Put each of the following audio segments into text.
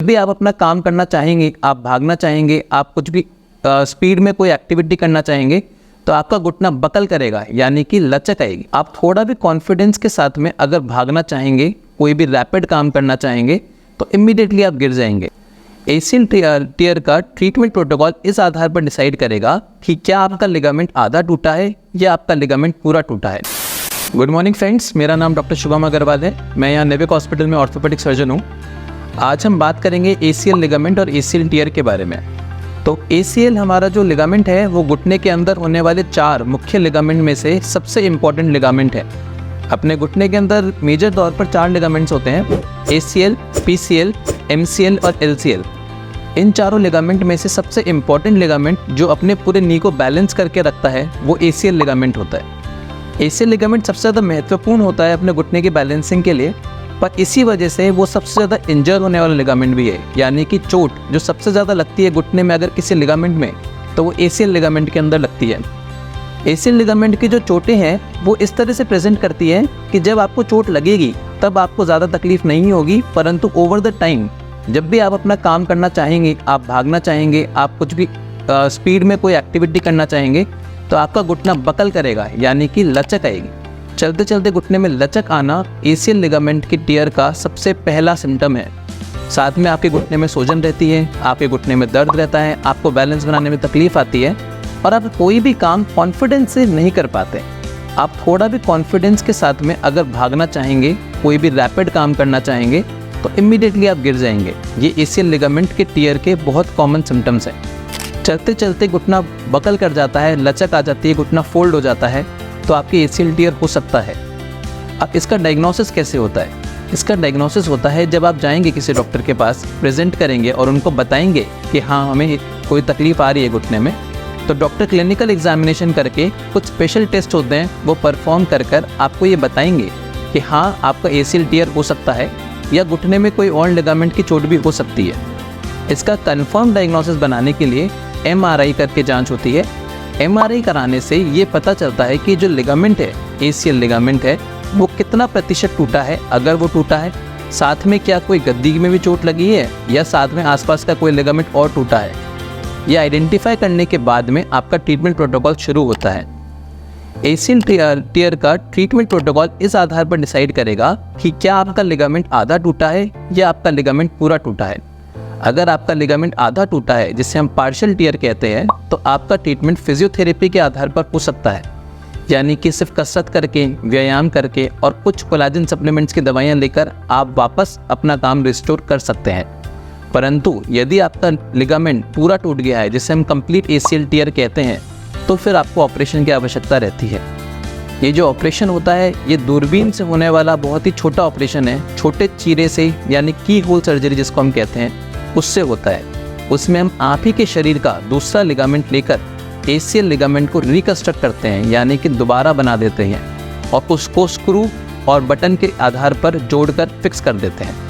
भी आप अपना काम करना चाहेंगे, आप भागना चाहेंगे, आप कुछ भी स्पीड में कोई एक्टिविटी करना चाहेंगे तो आपका घुटना बकल करेगा, यानी कि लचक आएगी। आप थोड़ा भी कॉन्फिडेंस के साथ में अगर भागना चाहेंगे, कोई भी रैपिड काम करना चाहेंगे तो इमीडिएटली आप गिर जाएंगे। एसीएल टियर का ट्रीटमेंट प्रोटोकॉल इस आधार पर डिसाइड करेगा कि क्या आपका लिगामेंट आधा टूटा है या आपका लिगामेंट पूरा टूटा है। गुड मॉर्निंग फ्रेंड्स, मेरा नाम डॉक्टर शुभम अग्रवाल है। मैं यहाँ नेविक हॉस्पिटल में ऑर्थोपेडिक सर्जन हूँ। आज हम बात करेंगे एसीएल लिगामेंट और एसीएल टियर के बारे में। तो एसीएल हमारा जो लिगामेंट है वो घुटने के अंदर होने वाले 4 मुख्य लिगामेंट में से सबसे इम्पॉर्टेंट लिगामेंट है। अपने घुटने के अंदर मेजर तौर पर 4 लिगामेंट्स होते हैं, एसीएल, पीसीएल, एमसीएल और एलसीएल। इन चारों लिगामेंट में से सबसे इम्पॉर्टेंट लिगामेंट जो अपने पूरे नी को बैलेंस करके रखता है वो एसीएल लिगामेंट होता है। एसीएल लिगामेंट सबसे ज़्यादा महत्वपूर्ण होता है अपने घुटने की बैलेंसिंग के लिए, पर इसी वजह से वो सबसे ज़्यादा इंजर होने वाला लिगामेंट भी है। यानी कि चोट जो सबसे ज़्यादा लगती है घुटने में अगर किसी लिगामेंट में, तो वो एसीएल लिगामेंट के अंदर लगती है। एसीएल लिगामेंट की जो चोटें हैं वो इस तरह से प्रेजेंट करती है कि जब आपको चोट लगेगी तब आपको ज़्यादा तकलीफ नहीं होगी, परंतु ओवर द टाइम जब भी आप अपना काम करना चाहेंगे, आप भागना चाहेंगे, आप कुछ भी स्पीड में कोई एक्टिविटी करना चाहेंगे तो आपका घुटना बकल करेगा, यानी कि लचक आएगी। चलते चलते घुटने में लचक आना एसीएल लिगामेंट की टियर का सबसे पहला सिम्टम है। साथ में आपके घुटने में सूजन रहती है, आपके घुटने में दर्द रहता है, आपको बैलेंस बनाने में तकलीफ आती है और आप कोई भी काम कॉन्फिडेंस से नहीं कर पाते। आप थोड़ा भी कॉन्फिडेंस के साथ में अगर भागना चाहेंगे, कोई भी रैपिड काम करना चाहेंगे तो इमीडिएटली आप गिर जाएंगे। ये एसीएल लिगामेंट के टियर के बहुत कॉमन सिम्टम्स हैं। चलते चलते घुटना बकल कर जाता है, लचक आ जाती है, घुटना फोल्ड हो जाता है, तो आपकी एसीएल टियर हो सकता है। अब इसका डायग्नोसिस कैसे होता है? इसका डायग्नोसिस होता है जब आप जाएंगे किसी डॉक्टर के पास, प्रेजेंट करेंगे और उनको बताएंगे कि हाँ हमें कोई तकलीफ़ आ रही है घुटने में, तो डॉक्टर क्लिनिकल एग्जामिनेशन करके कुछ स्पेशल टेस्ट होते हैं वो परफॉर्म कर आपको ये बताएंगे कि हाँ आपका एसीएल टियर हो सकता है या घुटने में कोई और लिगामेंट की चोट भी हो सकती है। इसका कंफर्म डायग्नोसिस बनाने के लिए एमआरआई करके जांच होती है। एमआरआई कराने से ये पता चलता है कि जो लिगामेंट है, एसीएल लिगामेंट है, वो कितना प्रतिशत टूटा है, अगर वो टूटा है, साथ में क्या कोई गद्दी में भी चोट लगी है या साथ में आसपास का कोई लिगामेंट और टूटा है। ये आइडेंटिफाई करने के बाद में आपका ट्रीटमेंट प्रोटोकॉल शुरू होता है। एसीएल टियर का ट्रीटमेंट प्रोटोकॉल इस आधार पर डिसाइड करेगा कि क्या आपका लिगामेंट आधा टूटा है या आपका लिगामेंट पूरा टूटा है। अगर आपका लिगामेंट आधा टूटा है, जिसे हम पार्शियल टियर कहते हैं, तो आपका ट्रीटमेंट फिजियोथेरेपी के आधार पर हो सकता है। यानी कि सिर्फ कसरत करके, व्यायाम करके और कुछ कोलाजन सप्लीमेंट्स की दवाइयाँ लेकर आप वापस अपना काम रिस्टोर कर सकते हैं। परंतु यदि आपका लिगामेंट पूरा टूट गया है, जिसे हम कंप्लीट एसीएल टियर कहते हैं, तो फिर आपको ऑपरेशन की आवश्यकता रहती है। ये जो ऑपरेशन होता है ये दूरबीन से होने वाला बहुत ही छोटा ऑपरेशन है। छोटे चीरे से, यानी की होल सर्जरी जिसको हम कहते हैं, उससे होता है। उसमें हम आप ही के शरीर का दूसरा लिगामेंट लेकर एसीएल लिगामेंट को रिकंस्ट्रक्ट करते हैं, यानी कि दोबारा बना देते हैं और उसको स्क्रू और बटन के आधार पर जोड़कर फिक्स कर देते हैं।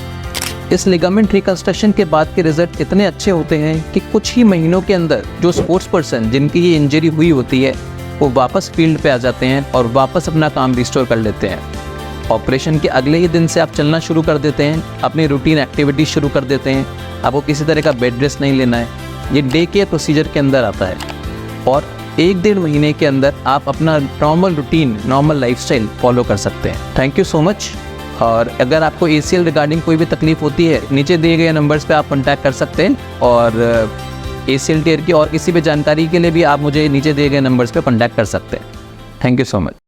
इस लिगामेंट रिकंस्ट्रक्शन के बाद के रिजल्ट इतने अच्छे होते हैं कि कुछ ही महीनों के अंदर जो स्पोर्ट्स पर्सन जिनकी ये इंजरी हुई होती है वो वापस फील्ड पे आ जाते हैं और वापस अपना काम रिस्टोर कर लेते हैं। ऑपरेशन के अगले ही दिन से आप चलना शुरू कर देते हैं, अपनी रूटीन एक्टिविटीज शुरू कर देते हैं। आपको किसी तरह का बेड रेस्ट नहीं लेना है। ये डे केयर प्रोसीजर के अंदर आता है और 1-1.5 महीने के अंदर आप अपना normal routine, normal lifestyle follow कर सकते हैं। Thank you so much. और अगर आपको एसीएल रिगार्डिंग कोई भी तकलीफ होती है, नीचे दिए गए नंबर्स पे आप कॉन्टैक्ट कर सकते हैं और एसीएल टियर की और किसी भी जानकारी के लिए भी आप मुझे नीचे दिए गए नंबर्स पे कॉन्टैक्ट कर सकते हैं। Thank you so much.